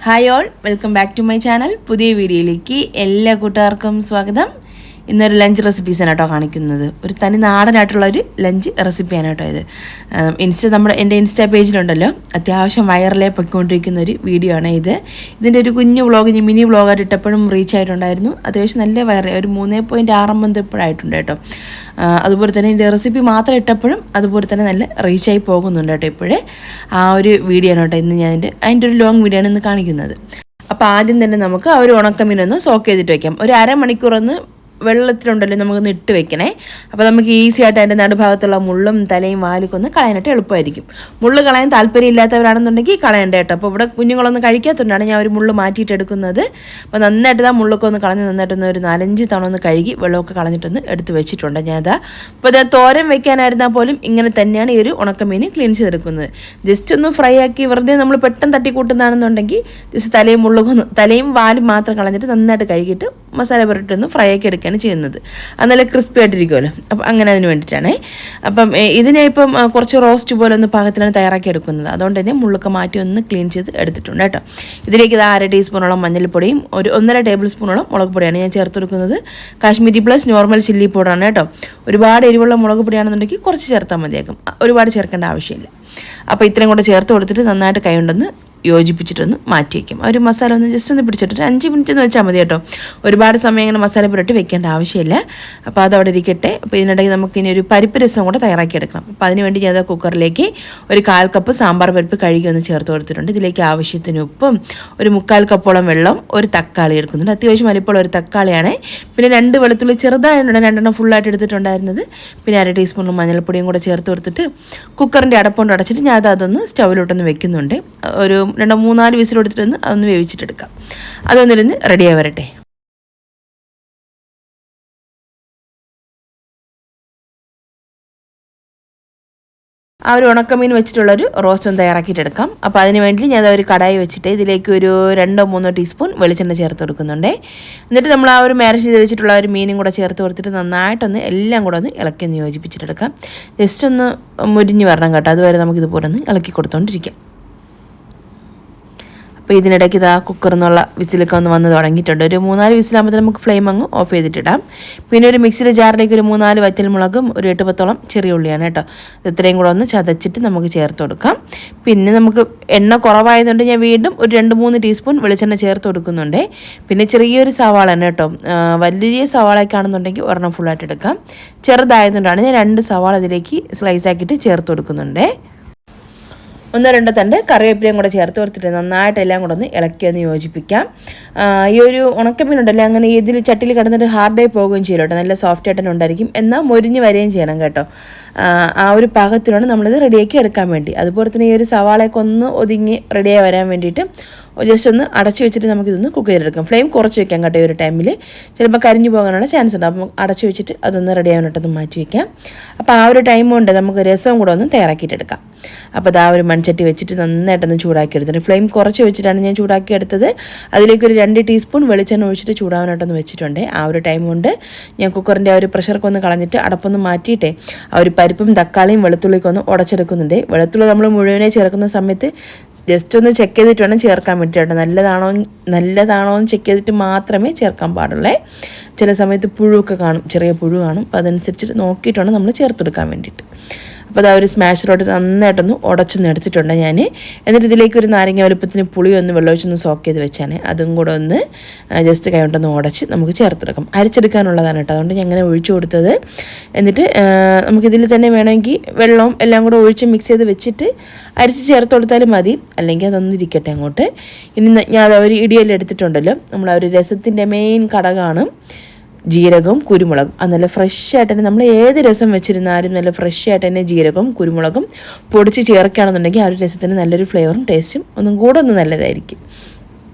Hi all, welcome back to my channel. പുതിയ വീഡിയോയിലേക്ക് എല്ലാ കൂട്ടുകാർക്കും സ്വാഗതം. ഇന്നൊരു ലഞ്ച് റെസിപ്പീസാണ് കേട്ടോ കാണിക്കുന്നത്. ഒരു തനി നാടനായിട്ടുള്ളൊരു ലഞ്ച് റെസിപ്പിയാണ് കേട്ടോ ഇത്. എൻ്റെ ഇൻസ്റ്റാ പേജിലുണ്ടല്ലോ, അത്യാവശ്യം വൈറലായി പൊയ്ക്കൊണ്ടിരിക്കുന്ന ഒരു വീഡിയോ ആണ് ഇത്. ഇതിൻ്റെ ഒരു കുഞ്ഞു വ്ളോഗ് ഞാൻ മിനി വ്ളോഗായിട്ട് ഇട്ടപ്പോഴും റീച്ച് ആയിട്ടുണ്ടായിരുന്നു. അത്യാവശ്യം നല്ല വൈറൽ, ഒരു 3.6 ഇപ്പോഴായിട്ടുണ്ട് കേട്ടോ. അതുപോലെ തന്നെ ഇതിൻ്റെ റെസിപ്പി മാത്രം ഇട്ടപ്പോഴും അതുപോലെ തന്നെ നല്ല റീച്ചായി പോകുന്നുണ്ട് കേട്ടോ. ഇപ്പോഴേ ആ ഒരു വീഡിയോ ആണ് കേട്ടോ ഇന്ന് അതിൻ്റെ ഒരു ലോങ് വീഡിയോ ആണ് ഇന്ന് കാണിക്കുന്നത്. അപ്പോൾ ആദ്യം തന്നെ നമുക്ക് ആ ഒരു ഉണക്കമീനൊന്ന് സോക്ക് ചെയ്തിട്ട് വയ്ക്കാം. ഒരു അരമണിക്കൂറൊന്ന് വെള്ളത്തിലുണ്ടല്ലോ നമുക്കൊന്ന് ഇട്ട് വെക്കണേ. അപ്പോൾ നമുക്ക് ഈസി ആയിട്ട് അതിൻ്റെ നടുഭാഗത്തുള്ള മുള്ളും തലയും വാലൊക്കെ ഒന്ന് കളയാനായിട്ട് എളുപ്പമായിരിക്കും. മുള്ള് കളയാൻ താല്പര്യമില്ലാത്തവരാണെന്നുണ്ടെങ്കിൽ കളയണ്ട കേട്ടോ. അപ്പോൾ ഇവിടെ കുഞ്ഞുങ്ങളൊന്നും കഴിക്കാത്തതുകൊണ്ടാണ് ഞാൻ ഒരു മുള്ള് മാറ്റിയിട്ട് എടുക്കുന്നത്. അപ്പോൾ നന്നായിട്ട് ആ മുള്ളൊക്കെ ഒന്ന് കളഞ്ഞ് നന്നായിട്ടൊന്ന് ഒരു 4-5 തവണ ഒന്ന് കഴുകി വെള്ളമൊക്കെ കളഞ്ഞിട്ടൊന്ന് എടുത്ത് വെച്ചിട്ടുണ്ട് ഞാനതാ. അപ്പോൾ അത് തോരൻ വെക്കാനായിരുന്നാൽ പോലും ഇങ്ങനെ തന്നെയാണ് ഈ ഒരു ഉണക്കമീൻ ക്ലീൻ ചെയ്തെടുക്കുന്നത്. ജസ്റ്റ് ഒന്ന് ഫ്രൈ ആക്കി വെറുതെ നമ്മൾ പെട്ടെന്ന് തട്ടിക്കൂട്ടുന്നതാണെന്നുണ്ടെങ്കിൽ ജസ്റ്റ് തലയും വാലും മാത്രം കളഞ്ഞിട്ട് നന്നായിട്ട് കഴുകിയിട്ട് മസാല പുരട്ടൊന്ന് ഫ്രൈ ആക്കി എടുക്കുകയാണ് ചെയ്യുന്നത്. അത് നല്ല ക്രിസ്പി ആയിട്ടിരിക്കുമല്ലോ. അപ്പം അങ്ങനെ അതിന് വേണ്ടിയിട്ടാണ്. അപ്പം ഇതിനെ ഇപ്പം കുറച്ച് റോസ്റ്റ് പോലെ ഒന്ന് പാകത്തിലാണ് തയ്യാറാക്കി എടുക്കുന്നത്. അതുകൊണ്ട് തന്നെ മുള്ളൊക്കെ മാറ്റി ഒന്ന് ക്ലീൻ ചെയ്ത് എടുത്തിട്ടുണ്ട് കേട്ടോ. ഇതിലേക്ക് ഇത് 1/2 ടീസ്പൂണോളം മഞ്ഞൾപ്പൊടിയും ഒരു 1.5 ടേബിൾ സ്പൂണോളം മുളക് പൊടിയാണ് ഞാൻ ചേർത്ത് കൊടുക്കുന്നത്. കാശ്മീരി പ്ലസ് നോർമൽ ചില്ലി പൗഡറാണ് കേട്ടോ. ഒരുപാട് എരിവുള്ള മുളക് പൊടിയാണെന്നുണ്ടെങ്കിൽ കുറച്ച് ചേർത്താൽ മതിയാക്കും, ഒരുപാട് ചേർക്കേണ്ട ആവശ്യമില്ല. അപ്പോൾ ഇത്രയും കൂടെ ചേർത്ത് കൊടുത്തിട്ട് നന്നായിട്ട് കൈ കൊണ്ടൊന്ന് യോജിപ്പിച്ചിട്ടൊന്ന് മാറ്റി വയ്ക്കും. ഒരു മസാല ഒന്ന് ജസ്റ്റ് ഒന്ന് പിടിച്ചിട്ട് 5 മിനിറ്റ് എന്ന് വെച്ചാൽ മതി കേട്ടോ. ഒരുപാട് സമയം ഇങ്ങനെ മസാല പുരട്ടി വെക്കേണ്ട ആവശ്യമില്ല. അപ്പോൾ അതവിടെ ഇരിക്കട്ടെ. അപ്പോൾ ഇതിനിടയിൽ നമുക്കിനി ഒരു പരിപ്പ് രസം കൂടെ തയ്യാറാക്കിയെടുക്കണം. അപ്പോൾ അതിനുവേണ്ടി ഞാൻ കുക്കറിലേക്ക് ഒരു 1/4 കപ്പ് സാമ്പാർ പരിപ്പ് കഴുകി ഒന്ന് ചേർത്ത് കൊടുത്തിട്ടുണ്ട്. ഇതിലേക്ക് ആവശ്യത്തിന് ഉപ്പും ഒരു 3/4 കപ്പോളം വെള്ളം, ഒരു തക്കാളി എടുക്കുന്നുണ്ട്. അത്യാവശ്യം വലിപ്പമുള്ള ഒരു തക്കാളിയാണ്. പിന്നെ 2 വെളുത്തുള്ളി ചെറുതായിട്ടുണ്ട്, 2 ഫുള്ളായിട്ട് എടുത്തിട്ടുണ്ടായിരുന്നത്. പിന്നെ 1/2 ടീസ്പൂൺ മഞ്ഞൾപ്പൊടിയും കൂടെ ചേർത്ത് കൊടുത്തിട്ട് കുക്കറിൻ്റെ അടപ്പുകൊണ്ട് അടച്ചിട്ട് ഞാൻ അതൊന്ന് സ്റ്റൗവിലോട്ടൊന്ന് വെക്കുന്നുണ്ട്. ഒരു 2-3-4 വിസിൽ കൊടുത്തിട്ടൊന്ന് അതൊന്ന് വേവിച്ചിട്ടെടുക്കാം. അതൊന്നിരുന്ന് റെഡിയായി വരട്ടെ. ആ ഒരു ഉണക്കമീൻ വെച്ചിട്ടുള്ളൊരു റോസ്റ്റ് ഒന്ന് തയ്യാറാക്കിയിട്ടെടുക്കാം. അപ്പോൾ അതിന് വേണ്ടി ഞാൻ ഒരു കടായി വെച്ചിട്ട് ഇതിലേക്ക് ഒരു 2-3 ടീസ്പൂൺ വെളിച്ചെണ്ണ ചേർത്ത് കൊടുക്കുന്നുണ്ട്. എന്നിട്ട് നമ്മൾ ആ ഒരു മാരിനേറ്റ് ചെയ്ത് വെച്ചിട്ടുള്ള ഒരു മീനും കൂടെ ചേർത്ത് കൊടുത്തിട്ട് നന്നായിട്ടൊന്ന് എല്ലാം കൂടെ ഒന്ന് ഇളക്കി ഒന്ന് യോജിപ്പിച്ചിട്ടെടുക്കാം. ജസ്റ്റ് ഒന്ന് മുരിഞ്ഞ് വരണം കേട്ടോ. അതുവരെ നമുക്കിതുപോലെ ഒന്ന് ഇളക്കി കൊടുത്തുകൊണ്ടിരിക്കാം. അപ്പോൾ ഇതിനിടയ്ക്ക് ഇതാ കുക്കറിൽ നിന്നുള്ള വിസിലൊക്കെ ഒന്ന് വന്ന് തുടങ്ങിയിട്ടുണ്ട്. ഒരു 3-4 വിസിലാകുമ്പോൾ നമുക്ക് ഫ്ലെയിം അങ്ങ് ഓഫ് ചെയ്തിട്ടിടാം. പിന്നെ ഒരു മിക്സിയുടെ ജാറിലേക്ക് ഒരു 3-4 വറ്റൽമുളകും ഒരു 8-10 ചെറിയ ഉള്ളിയാണ് കേട്ടോ. ഇത്രയും കൂടെ ഒന്ന് ചതച്ചിട്ട് നമുക്ക് ചേർത്ത് കൊടുക്കാം. പിന്നെ നമുക്ക് എണ്ണ കുറവായതുകൊണ്ട് ഞാൻ വീണ്ടും ഒരു 2-3 ടീസ്പൂൺ വെളിച്ചെണ്ണ ചേർത്ത് കൊടുക്കുന്നുണ്ട്. പിന്നെ ചെറിയൊരു സവാള തന്നെ കേട്ടോ. വലിയ സവാളയൊക്കെ ആണെന്നുണ്ടെങ്കിൽ ഒരെണ്ണം ഫുള്ളായിട്ട് എടുക്കാം. ചെറുതായതുകൊണ്ടാണ് ഞാൻ 2 സവാള ഇതിലേക്ക് സ്ലൈസ് ആക്കിയിട്ട് ചേർത്ത് കൊടുക്കുന്നുണ്ട്. 1-2 തണ്ട് കറിവേപ്പിലയും കൂടെ ചേർത്ത് കൊടുത്തിട്ട് നന്നായിട്ട് എല്ലാം കൂടെ ഒന്ന് ഇളക്കി ഒന്ന് യോജിപ്പിക്കാം. ഈ ഒരു ഉണക്കമീനുണ്ടല്ലോ അങ്ങനെ ഇതിൽ ചട്ടിയിൽ കിടന്നിട്ട് ഹാർഡായി പോകുകയും ചെയ്യും കേട്ടോ. നല്ല സോഫ്റ്റ് ആയിട്ട് തന്നെ ഉണ്ടായിരിക്കും, എന്നാൽ മൊരിഞ്ഞ് വരികയും ചെയ്യണം കേട്ടോ. ആ ഒരു പാകത്തിലാണ് നമ്മളിത് റെഡിയാക്കി എടുക്കാൻ വേണ്ടി. അതുപോലെ തന്നെ ഈ ഒരു സവാളയൊക്കെ ഒന്ന് ഒതുങ്ങി റെഡിയായി വരാൻ വേണ്ടിയിട്ട് ജസ്റ്റ് ഒന്ന് അടച്ചു വെച്ചിട്ട് നമുക്കിതൊന്ന് കുക്ക് ചെയ്തെടുക്കാം. ഫ്ലെയിം കുറച്ച് വെക്കാം കേട്ടോ. ഈ ഒരു ടൈമിൽ ചിലപ്പോൾ കരിഞ്ഞു പോകാനുള്ള ചാൻസ് ഉണ്ട്. അപ്പം അടച്ചു വെച്ചിട്ട് അതൊന്ന് റെഡി ആവാനായിട്ടൊന്ന് മാറ്റി വയ്ക്കാം. അപ്പോൾ ആ ഒരു ടൈം കൊണ്ട് നമുക്ക് രസം കൂടെ ഒന്ന് തയ്യാറാക്കിയിട്ടെടുക്കാം. അപ്പോൾ അത് ആ ഒരു മൺചട്ടി വെച്ചിട്ട് നന്നായിട്ടൊന്ന് ചൂടാക്കി എടുത്തിട്ട് ഫ്ലെയിം കുറച്ച് വെച്ചിട്ടാണ് ഞാൻ ചൂടാക്കി എടുത്തത്. അതിലേക്ക് ഒരു 2 ടീസ്പൂൺ വെളിച്ചെണ്ണ ഒഴിച്ചിട്ട് ചൂടാവാനായിട്ടൊന്ന് വെച്ചിട്ടുണ്ട്. ആ ഒരു ടൈം കൊണ്ട് ഞാൻ കുക്കറിൻ്റെ ആ ഒരു പ്രഷറൊക്കെ ഒന്ന് കളഞ്ഞിട്ട് അടപ്പൊന്ന് മാറ്റിയിട്ടേ ആ ഒരു പരിപ്പും തക്കാളിയും വെളുത്തുള്ളിയൊക്കെ ഒന്ന് ഉടച്ചെടുക്കുന്നുണ്ട്. വെളുത്തുള്ളി നമ്മൾ മുഴുവനെ ചേർക്കുന്ന സമയത്ത് ജസ്റ്റ് ഒന്ന് ചെക്ക് ചെയ്തിട്ട് വേണം ചേർക്കാൻ വേണ്ടിയിട്ട്. നല്ലതാണോ എന്ന് ചെക്ക് ചെയ്തിട്ട് മാത്രമേ ചേർക്കാൻ പാടുള്ളൂ. ചില സമയത്ത് പുഴുവൊക്കെ കാണും, ചെറിയ പുഴു കാണും. അപ്പോൾ അതനുസരിച്ചിട്ട് നോക്കിയിട്ട് വേണം നമ്മൾ ചേർത്തെടുക്കാൻ വേണ്ടിയിട്ട്. അപ്പോൾ അത് ഒരു സ്മാഷറോട്ട് നന്നായിട്ടൊന്ന് ഉടച്ചൊന്ന് എടുത്തിട്ടുണ്ട് ഞാൻ. എന്നിട്ട് ഇതിലേക്ക് ഒരു നാരങ്ങ വലുപ്പത്തിന് പുളി ഒന്ന് വെള്ളമൊഴിച്ചൊന്ന് സോക്ക് ചെയ്ത് വെച്ചാണ്. അതും കൂടെ ഒന്ന് ജസ്റ്റ് കൈ കൊണ്ടൊന്ന് ഉടച്ച് നമുക്ക് ചേർത്തെടുക്കാം. അരച്ചെടുക്കാനുള്ളതാണ് കേട്ടോ, അതുകൊണ്ട് ഞാൻ അങ്ങനെ ഒഴിച്ചു കൊടുത്തത്. എന്നിട്ട് നമുക്കിതിൽ തന്നെ വേണമെങ്കിൽ വെള്ളവും എല്ലാം കൂടെ ഒഴിച്ച് മിക്സ് ചെയ്ത് വെച്ചിട്ട് അരിച്ച് ചേർത്ത് കൊടുത്താലും മതി, അല്ലെങ്കിൽ അതൊന്നും ഇരിക്കട്ടെ അങ്ങോട്ട്. ഇനി ഞാൻ ഒരു ഇടിയെല്ലാം എടുത്തിട്ടുണ്ടല്ലോ, നമ്മൾ ആ ഒരു രസത്തിൻ്റെ മെയിൻ ഘടകമാണ് ജീരകവും കുരുമുളകും. അത് നല്ല ഫ്രഷ് ആയിട്ട് തന്നെ നമ്മൾ ഏത് രസം വെച്ചിരുന്നാലും നല്ല ഫ്രഷ് ആയിട്ട് തന്നെ ജീരകവും കുരുമുളകും പൊടിച്ച് ചേർക്കുകയാണെന്നുണ്ടെങ്കിൽ ആ ഒരു രസത്തിന് നല്ലൊരു ഫ്ലേവറും ടേസ്റ്റും ഒന്നും കൂടെ ഒന്ന് നല്ലതായിരിക്കും.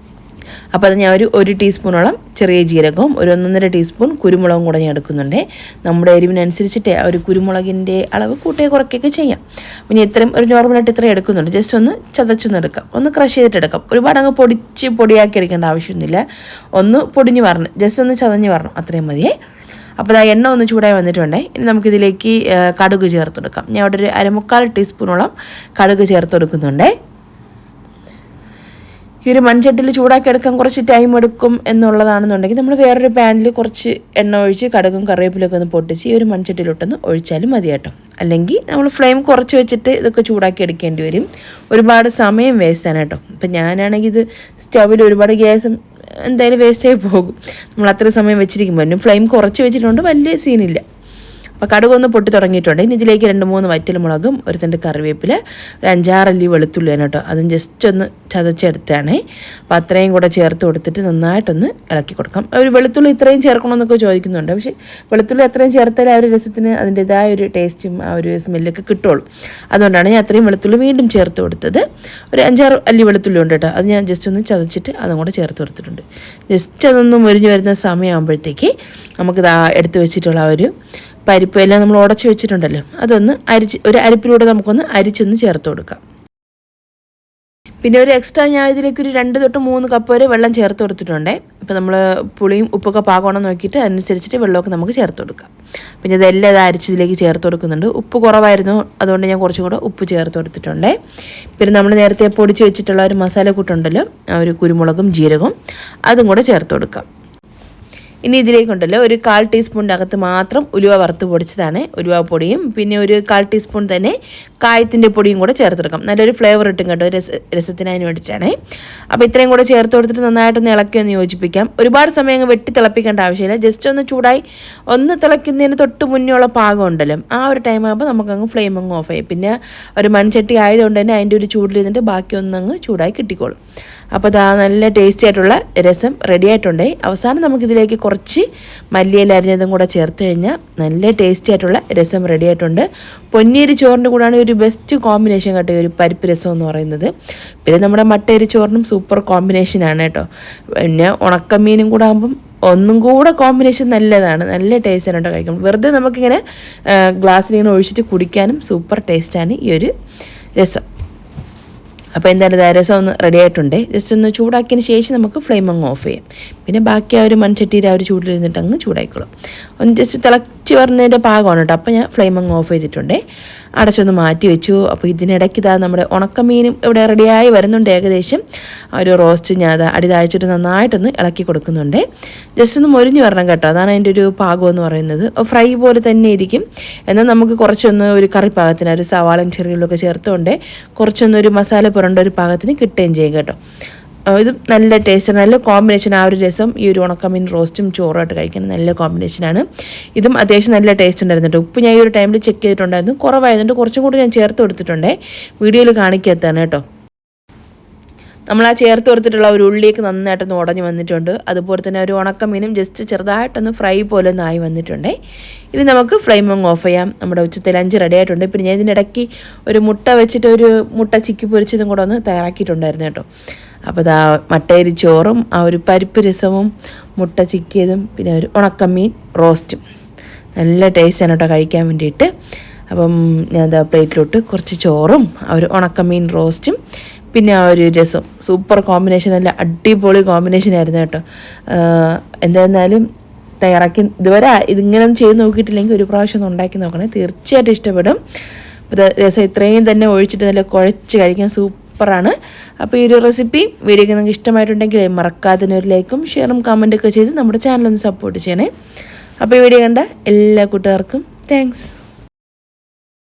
അപ്പോൾ അത് ഞാൻ ഒരു ടീസ്പൂണോളം ചെറിയ ജീരകവും ഒരു 1.5 ടീസ്പൂൺ കുരുമുളകും കൂടെ ഞാൻ എടുക്കുന്നുണ്ട്. നമ്മുടെ എരിവിനനുസരിച്ചിട്ട് ആ ഒരു കുരുമുളകിൻ്റെ അളവ് കൂട്ടുകയോ കുറയ്ക്കുകയൊക്കെ ചെയ്യാം. പിന്നെ ഇത്രയും ഒരു നോർമലായിട്ട് ഇത്രയും എടുക്കുന്നുണ്ട്. ജസ്റ്റ് ഒന്ന് ചതച്ചൊന്ന് എടുക്കാം, ഒന്ന് ക്രഷ് ചെയ്തിട്ട് എടുക്കാം. ഒരുപാട് അങ്ങ് പൊടിയാക്കി എടുക്കേണ്ട ആവശ്യമൊന്നുമില്ല. ഒന്ന് പൊടിഞ്ഞ് വരണം, ജസ്റ്റ് ഒന്ന് ചതഞ്ഞ് വരണം, അത്രയും മതിയേ. അപ്പോൾ ആ എണ്ണ ഒന്ന് ചൂടായി വന്നിട്ടുണ്ട്. ഇനി നമുക്കിതിലേക്ക് കടുക് ചേർത്ത് കൊടുക്കാം. ഞാൻ അവിടെ ഒരു 1/4 ടീസ്പൂണോളം കടുക് ചേർത്ത് കൊടുക്കുന്നുണ്ട്. ഈ ഒരു മൺചട്ടിയിൽ ചൂടാക്കി എടുക്കാൻ കുറച്ച് ടൈം എടുക്കും എന്നുള്ളതാണെന്നുണ്ടെങ്കിൽ നമ്മൾ വേറൊരു പാനിൽ കുറച്ച് എണ്ണ ഒഴിച്ച് കടുകും കറിവേപ്പിലൊക്കെ ഒന്ന് പൊട്ടിച്ച് ഈ ഒരു മൺചട്ടിയിലോട്ടൊന്ന് ഒഴിച്ചാലും മതി കേട്ടോ. അല്ലെങ്കിൽ നമ്മൾ ഫ്ലെയിം കുറച്ച് വെച്ചിട്ട് ഇതൊക്കെ ചൂടാക്കി എടുക്കേണ്ടി വരും. ഒരുപാട് സമയം വേസ്റ്റാണ് കേട്ടോ. ഇപ്പം ഞാനാണെങ്കിൽ ഇത് സ്റ്റൗവിൽ ഒരുപാട് ഗ്യാസും എന്തായാലും വേസ്റ്റായി പോകും. നമ്മൾ അത്ര സമയം വെച്ചിരിക്കുമ്പോൾ ഫ്ലെയിം കുറച്ച് വെച്ചിട്ടുണ്ട്, വലിയ സീനില്ല. അപ്പോൾ കടുകൊന്ന് പൊട്ടി തുടങ്ങിയിട്ടുണ്ട്. ഇനി ഇതിലേക്ക് 2-3 വറ്റൽമുളകും ഒരു തണ്ട് കറിവേപ്പില, ഒരു 5-6 അല്ലി വെളുത്തുള്ളിയാണ് കേട്ടോ. അതും ജസ്റ്റ് ഒന്ന് ചതച്ചെടുത്താണേ. അപ്പോൾ അത്രയും കൂടെ ചേർത്ത് കൊടുത്തിട്ട് നന്നായിട്ടൊന്ന് ഇളക്കി കൊടുക്കാം. ഒരു വെളുത്തുള്ളി ഇത്രയും ചേർക്കണമെന്നൊക്കെ ചോദിക്കുന്നുണ്ട്. പക്ഷേ വെളുത്തുള്ളി അത്രയും ചേർത്താലേ ആ ഒരു രസത്തിന് അതിൻ്റെതായ ഒരു ടേസ്റ്റും ആ ഒരു സ്മെല്ലൊക്കെ കിട്ടുള്ളൂ. അതുകൊണ്ടാണ് ഞാൻ അത്രയും വെളുത്തുള്ളി വീണ്ടും ചേർത്ത് കൊടുത്തത്. ഒരു 5-6 അല്ലി വെളുത്തുള്ളി ഉണ്ട് കേട്ടോ. അത് ഞാൻ ജസ്റ്റ് ഒന്ന് ചതച്ചിട്ട് അതും കൂടെ ചേർത്ത് കൊടുത്തിട്ടുണ്ട്. ജസ്റ്റ് അതൊന്നും മുരിഞ്ഞ് വരുന്ന സമയമാകുമ്പോഴത്തേക്ക് നമുക്കിത് എടുത്ത് വെച്ചിട്ടുള്ള ഒരു പരിപ്പ് എല്ലാം നമ്മൾ ഉടച്ച് വെച്ചിട്ടുണ്ടല്ലോ, അതൊന്ന് ഒരു അരിപ്പിലൂടെ നമുക്കൊന്ന് അരിച്ചൊന്ന് ചേർത്ത് കൊടുക്കാം. പിന്നെ ഒരു എക്സ്ട്രാ ഞാൻ ഇതിലേക്ക് ഒരു 2-3 കപ്പ് വരെ വെള്ളം ചേർത്ത് കൊടുത്തിട്ടുണ്ടേ. ഇപ്പോൾ നമ്മൾ പുളിയും ഉപ്പൊക്കെ പാകമാണെന്ന് നോക്കിയിട്ട് അതിനനുസരിച്ചിട്ട് വെള്ളമൊക്കെ നമുക്ക് ചേർത്ത് കൊടുക്കാം. പിന്നെ ഇതെല്ലാം ഇത് അരിച്ചതിലേക്ക് ചേർത്ത് കൊടുക്കുന്നുണ്ട്. ഉപ്പ് കുറവായിരുന്നു, അതുകൊണ്ട് ഞാൻ കുറച്ചും കൂടെ ഉപ്പ് ചേർത്ത് കൊടുത്തിട്ടുണ്ടേ. പിന്നെ നമ്മൾ നേരത്തെ പൊടിച്ച് വെച്ചിട്ടുള്ള ഒരു മസാലക്കൂട്ടുണ്ടല്ലോ, ആ ഒരു കുരുമുളകും ജീരകവും അതും കൂടെ ചേർത്ത് കൊടുക്കാം. ഇനി ഇതിലേക്കുണ്ടല്ലോ ഒരു 1/4 ടീസ്പൂണിൻ്റെ അകത്ത് മാത്രം ഉലുവ വറുത്ത് പൊടിച്ചതാണ്. ഉലുവ പൊടിയും പിന്നെ ഒരു 1/4 ടീസ്പൂൺ തന്നെ കായത്തിൻ്റെ പൊടിയും കൂടെ ചേർത്ത് കൊടുക്കാം. നല്ലൊരു ഫ്ലേവർ കിട്ടും കേട്ടോ രസത്തിനതിന് വേണ്ടിയിട്ടാണ്. അപ്പോൾ ഇത്രയും കൂടെ ചേർത്ത് കൊടുത്തിട്ട് നന്നായിട്ടൊന്ന് ഇളക്കി ഒന്ന് യോജിപ്പിക്കാം. ഒരുപാട് സമയം അങ്ങ് വെട്ടി തിളപ്പിക്കേണ്ട ആവശ്യമില്ല. ജസ്റ്റ് ഒന്ന് ചൂടായി ഒന്ന് തിളയ്ക്കുന്നതിന് തൊട്ട് മുന്നേ ഉള്ള പാകം ഉണ്ടല്ലോ, ആ ഒരു ടൈം ആകുമ്പോൾ നമുക്കങ്ങ് ഫ്ലെയിം അങ്ങ് ഓഫ് ചെയ്യും. പിന്നെ ഒരു മൺചട്ടി ആയതുകൊണ്ട് തന്നെ അതിൻ്റെ ഒരു ചൂടിലിരുന്നിട്ട് ബാക്കി ഒന്നങ്ങ് ചൂടായി കിട്ടിക്കോളും. അപ്പോൾ അതാ നല്ല ടേസ്റ്റി ആയിട്ടുള്ള രസം റെഡി ആയിട്ടുണ്ട്. അവസാനം നമുക്കിതിലേക്ക് കുറച്ച് മല്ലിയില അരിഞ്ഞതും കൂടെ ചേർത്ത് കഴിഞ്ഞാൽ നല്ല ടേസ്റ്റി ആയിട്ടുള്ള രസം റെഡി ആയിട്ടുണ്ട്. പൊന്നിയരി ചോറിൻ്റെ കൂടാണ് ഒരു ബെസ്റ്റ് കോമ്പിനേഷൻ കേട്ടോ ഒരു പരിപ്പ് രസം എന്ന് പറയുന്നത്. പിന്നെ നമ്മുടെ മട്ടയരി ചോറിനും സൂപ്പർ കോമ്പിനേഷനാണ് കേട്ടോ. പിന്നെ ഉണക്കമീനും കൂടെ ആകുമ്പം ഒന്നും കൂടെ കോമ്പിനേഷൻ നല്ലതാണ്, നല്ല ടേസ്റ്റാണ് കേട്ടോ കഴിക്കും. വെറുതെ നമുക്കിങ്ങനെ ഗ്ലാസ്സിലിങ്ങനെ ഒഴിച്ചിട്ട് കുടിക്കാനും സൂപ്പർ ടേസ്റ്റാണ് ഈ ഒരു രസം. അപ്പോൾ എന്തായാലും രസം ഒന്ന് റെഡി ആയിട്ടുണ്ട്. ജസ്റ്റ് ഒന്ന് ചൂടാക്കിയതിന് ശേഷം നമുക്ക് ഫ്ലെയിം അങ്ങ് ഓഫ് ചെയ്യാം. പിന്നെ ബാക്കി ആ ഒരു മൺചട്ടിയിൽ ആ ഒരു ചൂടിലിരുന്നിട്ട് അങ്ങ് ചൂടായിക്കോളും. ഒന്ന് ജസ്റ്റ് തിളച്ച് വരുന്നതിൻ്റെ പാകമാണ് കേട്ടോ. അപ്പോൾ ഞാൻ ഫ്ലെയിം അങ്ങ് ഓഫ് ചെയ്തിട്ടുണ്ട്, അടച്ചൊന്ന് മാറ്റി വെച്ചു. അപ്പോൾ ഇതിനിടയ്ക്ക് ഇതാ നമ്മുടെ ഉണക്കമീനും ഇവിടെ റെഡിയായി വരുന്നുണ്ട്. ഏകദേശം ആ ഒരു റോസ്റ്റ് ഞാൻ അത് അടി താഴ്ചിട്ട് നന്നായിട്ടൊന്ന് ഇളക്കി കൊടുക്കുന്നുണ്ട്. ജസ്റ്റ് ഒന്ന് മൊരിഞ്ഞ് വരണം കേട്ടോ, അതാണ് അതിൻ്റെ ഒരു പാകം എന്ന് പറയുന്നത്. ഫ്രൈ പോലെ തന്നെ ഇരിക്കും. എന്നാൽ നമുക്ക് കുറച്ചൊന്ന് ഒരു കറി പാകത്തിന് ഒരു സവാളയും ചെറിയുള്ളിയൊക്കെ ചേർത്തുകൊണ്ട് കുറച്ചൊന്നൊരു മസാല പുരണ്ട ഒരു പാകത്തിന് കിട്ടുകയും ചെയ്യും കേട്ടോ. ഇത് നല്ല ടേസ്റ്റ്, നല്ല കോമ്പിനേഷൻ. ആ ഒരു രസം ഈ ഒരു ഉണക്കമീൻ റോസ്റ്റും ചോറുമായിട്ട് കഴിക്കാൻ നല്ല കോമ്പിനേഷനാണ്. ഇതും അത്യാവശ്യം നല്ല ടേസ്റ്റ് ഉണ്ടായിരുന്നു കേട്ടോ. ഉപ്പ് ഞാൻ ഈ ഒരു ടൈമിൽ ചെക്ക് ചെയ്തിട്ടുണ്ടായിരുന്നു, കുറവായതുകൊണ്ട് കുറച്ചും കൂടി ഞാൻ ചേർത്ത് കൊടുത്തിട്ടുണ്ടേ. വീഡിയോയിൽ കാണിക്കാത്തതാണ് കേട്ടോ. നമ്മൾ ആ ചേർത്ത് കൊടുത്തിട്ടുള്ള ഒരു ഉള്ളിയൊക്കെ നന്നായിട്ടൊന്ന് ഉടഞ്ഞ് വന്നിട്ടുണ്ട്. അതുപോലെ തന്നെ ഒരു ഉണക്കമീനും ജസ്റ്റ് ചെറുതായിട്ടൊന്ന് ഫ്രൈ പോലെ ഒന്ന് ആയി വന്നിട്ടുണ്ട്. ഇനി നമുക്ക് ഫ്ലെയിം അങ്ങ് ഓഫ് ചെയ്യാം. നമ്മുടെ ഉച്ചത്തെ ലഞ്ച് റെഡി ആയിട്ടുണ്ട്. പിന്നെ ഞാൻ ഇതിനിടയ്ക്ക് ഒരു മുട്ട വെച്ചിട്ട് ഒരു മുട്ട ചിക്കി പൊരിച്ചതും കൂടെ ഒന്ന് തയ്യാറാക്കിയിട്ടുണ്ടായിരുന്നു കേട്ടോ. അപ്പോൾ അതാ മട്ടയരി ചോറും ആ ഒരു പരിപ്പ് രസവും മുട്ട ചിക്കിയതും പിന്നെ ഒരു ഉണക്കമീൻ റോസ്റ്റും നല്ല ടേസ്റ്റാണ് കേട്ടോ കഴിക്കാൻ വേണ്ടിയിട്ട്. അപ്പം ഞാൻ എന്താ പ്ലേറ്റിലോട്ട് കുറച്ച് ചോറും ആ ഒരു ഉണക്കമീൻ റോസ്റ്റും പിന്നെ ആ ഒരു രസം സൂപ്പർ കോമ്പിനേഷൻ, നല്ല അടിപൊളി കോമ്പിനേഷനായിരുന്നു കേട്ടോ. എന്തായിരുന്നാലും തയ്യാറാക്കി ഇതുവരെ ഇതിങ്ങനെ ചെയ്ത് നോക്കിയിട്ടില്ലെങ്കിൽ ഒരു പ്രാവശ്യം ഒന്ന് ഉണ്ടാക്കി നോക്കണേ, തീർച്ചയായിട്ടും ഇഷ്ടപ്പെടും. അപ്പോൾ രസം ഇത്രയും തന്നെ ഒഴിച്ചിട്ട് നല്ല കുഴച്ച് കഴിക്കാൻ സൂപ്പറാണ്. അപ്പോൾ ഈ ഒരു റെസിപ്പി വീഡിയോക്ക് നിങ്ങൾക്ക് ഇഷ്ടമായിട്ടുണ്ടെങ്കിൽ മറക്കാതെ ഒരു ലൈക്കും ഷെയറും കമൻറ്റൊക്കെ ചെയ്ത് നമ്മുടെ ചാനലൊന്ന് സപ്പോർട്ട് ചെയ്യണേ. അപ്പോൾ ഈ വീഡിയോ കണ്ട എല്ലാ കൂട്ടുകാർക്കും താങ്ക്സ്.